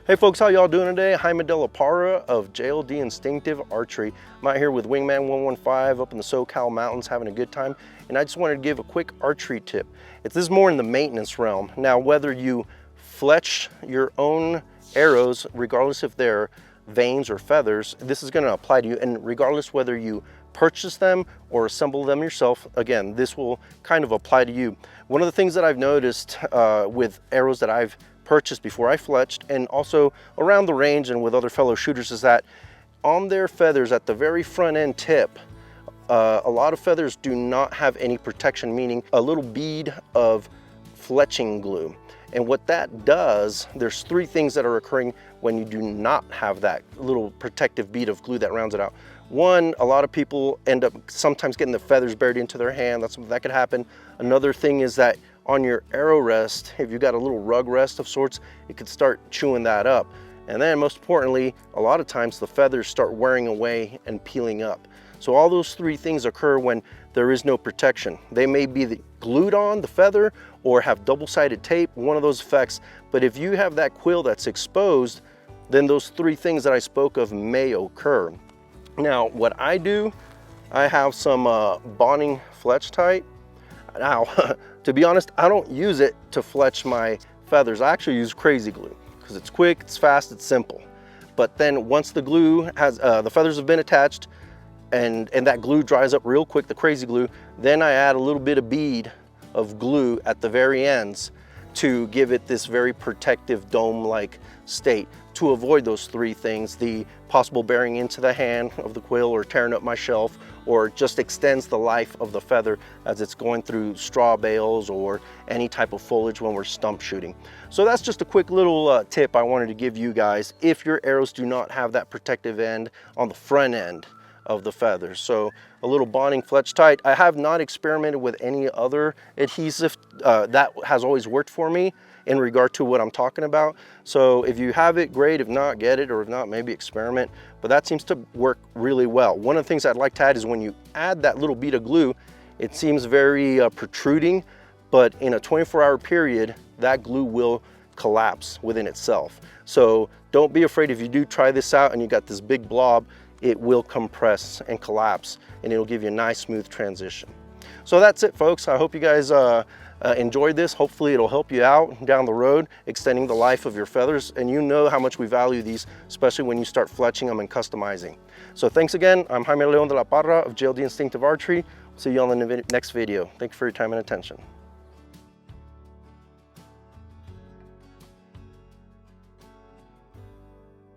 Hey folks, how y'all doing today? Jaime of JLD Instinctive Archery. I'm out here with Wingman 115 up in the SoCal mountains having a good time, and I just wanted to give a quick archery tip. This is more in the maintenance realm. Now, whether you fletch your own arrows, regardless if they're vanes or feathers, this is going to apply to you, and regardless whether you purchase them or assemble them yourself, again, this will kind of apply to you. One of the things that I've noticed with arrows that I've purchased before I fletched, and also around the range and with other fellow shooters, is that on their feathers at the very front end tip, a lot of feathers do not have any protection, meaning a little bead of fletching glue. And what that does, there's three things that are occurring when you do not have that little protective bead of glue that rounds it out. One, a lot of people end up sometimes getting the feathers buried into their hand. That could happen. Another thing is that on your arrow rest, if you got a little rug rest of sorts, it could start chewing that up. And then most importantly, a lot of times the feathers start wearing away and peeling up. So all those three things occur when there is no protection. They may be glued on the feather or have double-sided tape, one of those effects. But if you have that quill that's exposed, then those three things that I spoke of may occur. Now, what I do, I have some bonding Fletch-Tite. Now, to be honest, I don't use it to fletch my feathers. I actually use crazy glue because it's quick, it's fast, it's simple. But then once the glue has, the feathers have been attached and that glue dries up real quick, the crazy glue, then I add a little bit of bead of glue at the very ends to give it this very protective dome-like state to avoid those three things: the possible bearing into the hand of the quill or tearing up my shelf, or just extends the life of the feather as it's going through straw bales or any type of foliage when we're stump shooting. So that's just a quick little tip I wanted to give you guys if your arrows do not have that protective end on the front end of the feathers. So a little bonding Fletch-Tite. I have not experimented with any other adhesive. That has always worked for me in regard to what I'm talking about. So if you have it, great. If not, get it, or if not, maybe experiment. But that seems to work really well. One of the things I'd like to add is when you add that little bead of glue, it seems very protruding, but in a 24-hour period, that glue will collapse within itself. So don't be afraid if you do try this out and you got this big blob, it will compress and collapse, and it'll give you a nice smooth transition. So that's it, folks. I hope you guys enjoyed this. Hopefully it'll help you out down the road, extending the life of your feathers. And you know how much we value these, especially when you start fletching them and customizing. So thanks again. I'm Jaime of JLD Instinctive Archery. See you on the next video. Thank you for your time and attention.